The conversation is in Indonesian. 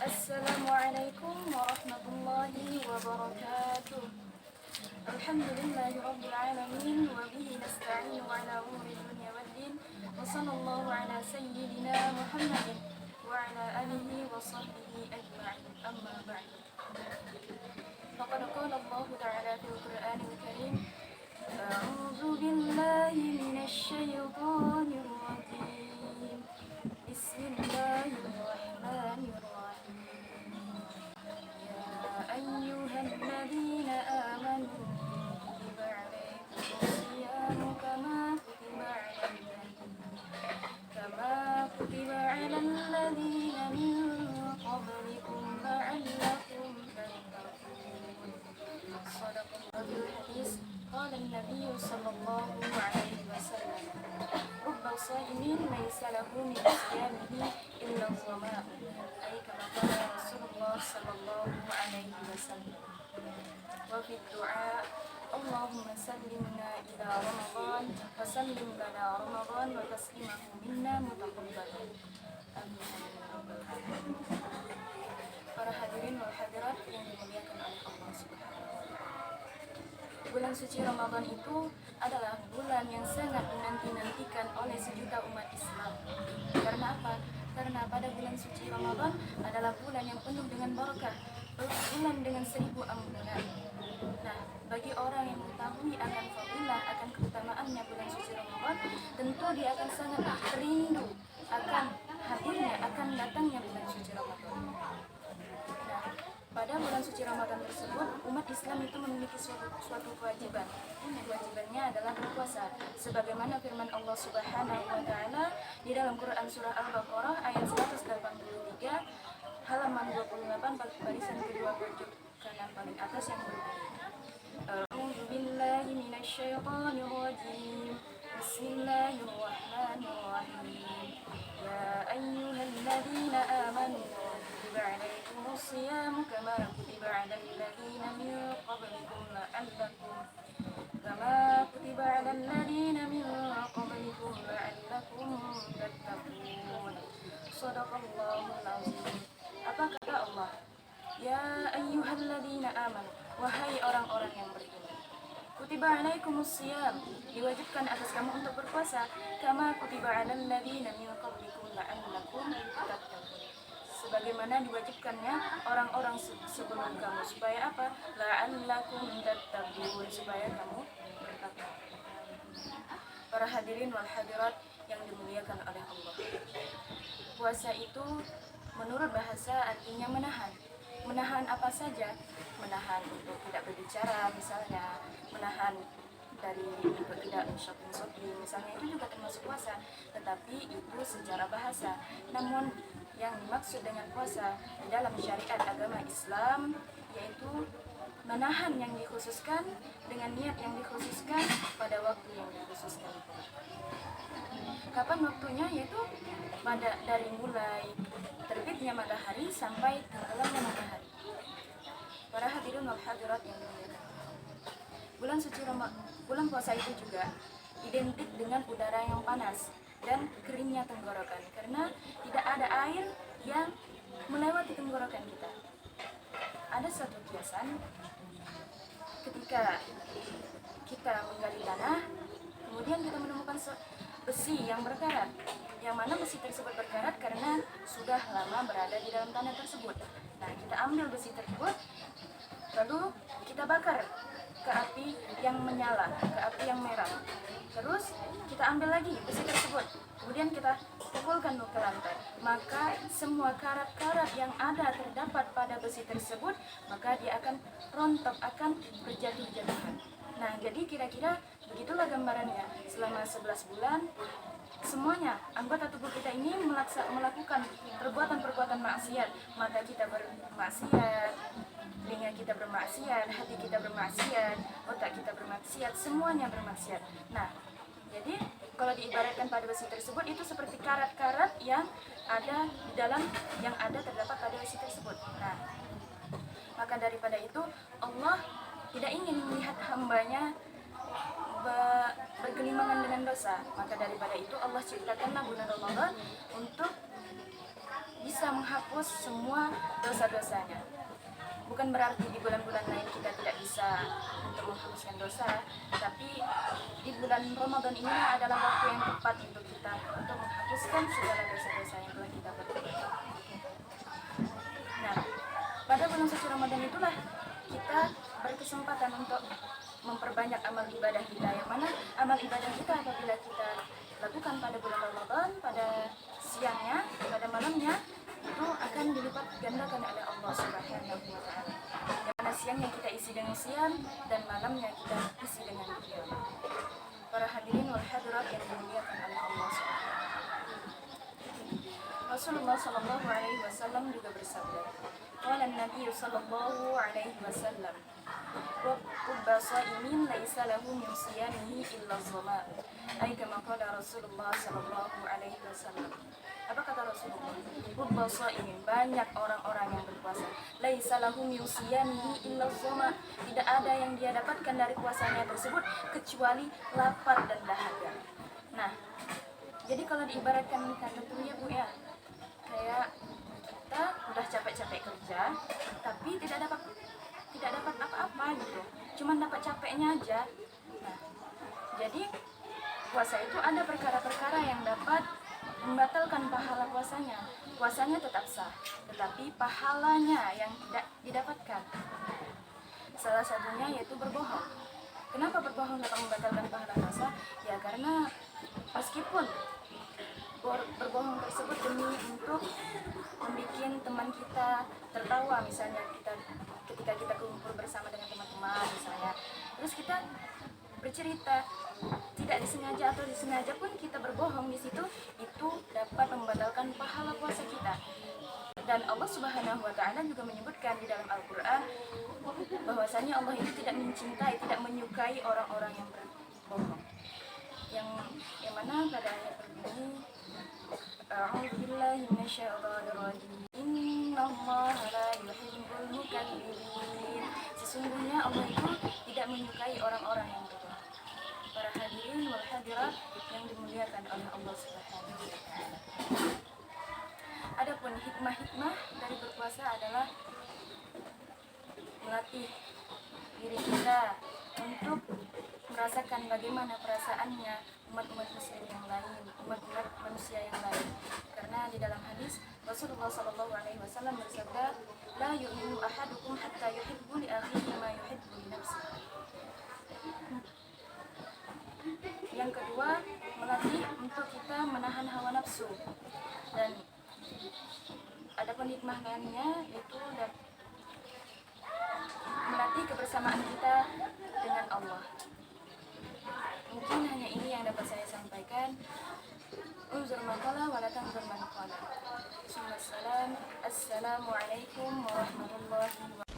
Assalamualaikum warahmatullahi wabarakatuh. Alhamdulillahirabbil alamin wa bihi nasta'inu ala umuri dunya waddin. Wa sallallahu ala sayyidina Muhammadin wa ala alihi wa sahbihi ajma'in. Amma ba'd. Faqad qala Allah ta'ala fil Qur'anil Karim, A'udzu billahi minasy syaithanir rajim. Bismillahirrahmanirrahim. أيها الذين آمنوا كتب عليكم الصيام كما كتب على الذين من قبلكم لعلكم تتقون. صدق الله الحديث. قال النبي صلى الله عليه وسلم رب صائم ليس له من صيامه إلا الظمأ، أي كما قال رسول الله صلى الله عليه وسلم. وفي الدعاء اللهم سلمنا إلى رمضان وسلم لنا رمضان وتسليمه منا متقبلا. Amin. Para hadirin wal hadirat yang dimuliakan oleh Allah Subhanahu wa taala. Bulan suci Ramadan itu adalah bulan yang sangat dinanti-nantikan oleh sejuta umat Islam. Karena apa? Karena pada bulan suci Ramadan adalah bulan yang penuh dengan barakah, bulan dengan 1000 ampunan. Nah, bagi orang yang mengetahui akan fadilah, akan keutamaannya bulan suci Ramadan, tentu dia akan sangat rindu akan hadirnya, akan datangnya bulan suci Ramadan. Nah, pada bulan suci Ramadan tersebut, umat Islam itu memiliki suatu kewajiban. Kewajibannya adalah berpuasa, sebagaimana firman Allah Subhanahu wa taala di dalam Quran surah Al-Baqarah ayat 183 halaman 28 barisan kedua pojok kanan paling atas yang berbunyi, A'udzu billahi minasy syaithanir rajim. Bismillahirrahmanirrahim. Ya ayyuhalladzina amanu kutiba alaikumus siyam kama kutiba alal ladzina min qablikum la'allakum tattaqun. Shadaqallahul azim. Apa kata Allah? Ya ayyuhalladzina amanu, wahai orang-orang yang beriman. Kutiba alaikumus siyam, diwajibkan atas kamu untuk berpuasa, kama kutiba alal ladzina min qablikum la'allakum tattaqun. Sebagaimana diwajibkannya orang-orang sebelum kamu, supaya apa? La'allakum tattaqun, supaya kamu bertakwa. Para hadirin wal hadirat yang dimuliakan oleh Allah. Puasa itu menurut bahasa artinya menahan. Menahan apa saja? Menahan untuk tidak berbicara misalnya, menahan dari untuk tidak shopping misalnya, itu juga termasuk puasa, tetapi itu secara bahasa. Namun yang dimaksud dengan puasa di dalam syariat agama Islam yaitu menahan yang dikhususkan dengan niat yang dikhususkan pada waktu yang dikhususkan. Kapan waktunya? Yaitu dari mulai terbitnya matahari sampai tenggelamnya matahari. Para hadirin wal hadirat yang dimuliakan, bulan puasa itu juga identik dengan udara yang panas dan keringnya tenggorokan, karena tidak ada air yang melewati tenggorokan kita. Ada satu kiasan ketika kita menggali tanah, kemudian kita menemukan besi yang berkarat, yang mana besi tersebut berkarat karena sudah lama berada di dalam tanah tersebut. Nah, kita ambil besi tersebut, lalu kita bakar ke api yang menyala, ke api yang merah. Terus kita ambil lagi besi tersebut, kemudian kita pukulkan ke lantai. Maka semua karat-karat yang ada terdapat pada besi tersebut, maka dia akan rontok, akan berjatuh-jatuhan. Nah, jadi kira-kira begitulah gambarannya. Selama 11 bulan, semuanya anggota tubuh kita ini melakukan perbuatan-perbuatan maksiat. Mata kita bermaksiat, telinga kita bermaksiat, hati kita bermaksiat, otak kita bermaksiat, semuanya bermaksiat. Nah, jadi kalau diibaratkan pada besi tersebut, itu seperti karat-karat yang ada di dalam, yang ada terdapat pada besi tersebut. Nah, maka daripada itu Allah tidak ingin melihat hambanya bergelimangan dengan dosa. Maka daripada itu Allah ciptakanlah bulan Ramadan untuk bisa menghapus semua dosa-dosanya. Bukan berarti di bulan-bulan lain kita tidak bisa untuk menghapuskan dosa, tapi di bulan Ramadan ini adalah waktu yang tepat untuk kita untuk menghapuskan segala dosa-dosa yang telah kita perbuat. Nah, pada bulan suci Ramadan itulah kita berkesempatan untuk memperbanyak amal ibadah kita, yang mana amal ibadah kita apabila kita lakukan pada bulan Ramadan, pada siangnya, pada malamnya, itu akan dilipat gandakan oleh Allah Subhanahu wa Ta'ala. Yang mana siangnya kita isi dengan siam dan malamnya kita isi dengan qiyam. Para hadirin wal hadirat yang dimuliakan oleh Allah Subhanahu wa Ta'ala. Rasulullah sallallahu alaihi wasallam juga bersabda, qala an-nabiy sallallahu alaihi wasallam, wa rubba sha'imin laisa lahu min siyamihi illa dhama. Ay kama qala Rasulullah sallallahu alaihi wasallam. Apa kata Rasulullah? Rubba sha'imin, banyak orang-orang yang berpuasa, laisa lahu min siyamihi illa dhama. Tidak ada yang dia dapatkan dari puasanya tersebut kecuali lapar dan dahaga. Nah, jadi kalau diibaratkan kata tuh ya Bu ya, kayak kita udah capek-capek kerja tapi tidak dapat apa-apa gitu, cuman dapat capeknya aja. Nah, jadi puasa itu ada perkara-perkara yang dapat membatalkan pahala puasanya. Puasanya tetap sah, tetapi pahalanya yang tidak didapatkan. Salah satunya yaitu berbohong. Kenapa berbohong dapat membatalkan pahala puasa? Ya karena meskipun berbohong tersebut demi untuk membuat teman kita tertawa, misalnya ketika kita kumpul bersama dengan teman-teman misalnya, terus kita bercerita tidak disengaja atau disengaja pun kita berbohong di situ, itu dapat membatalkan pahala puasa kita. Dan Allah Subhanahu wa Ta'ala juga menyebutkan di dalam Al-Quran bahwasanya Allah itu tidak mencintai, tidak menyukai orang-orang yang berbohong. Yang mana pada ayat berbunyi, a'udzubillahi minasyaitonir rajim, innallaha la yuhibbul mukadzibin. Sesungguhnya Allah itu tidak menyukai orang-orang yang berbohong. Para hadirin wal hadirat yang dimuliakan oleh Allah Subhanahu wa Ta'ala. Adapun hikmah-hikmah dari berpuasa adalah melatih diri kita untuk merasakan bagaimana perasaannya umat-umat muslim yang lain, umat-umat manusia yang lain. Karena di dalam hadis Rasulullah sallallahu alaihi wasallam bersabda, la yu'minu ahadukum hatta yuhibbu li akhihi ma yuhibbu li nafsihi. Yang kedua, melatih untuk kita menahan hawa nafsu. Dan adapun hikmah lainnya yaitu melatih kebersamaan kita dengan Allah. Mungkin hanya ini yang dapat saya sampaikan. Unzur maqala wa la tanzur man qala. Assalamualaikum warahmatullahi wabarakatuh.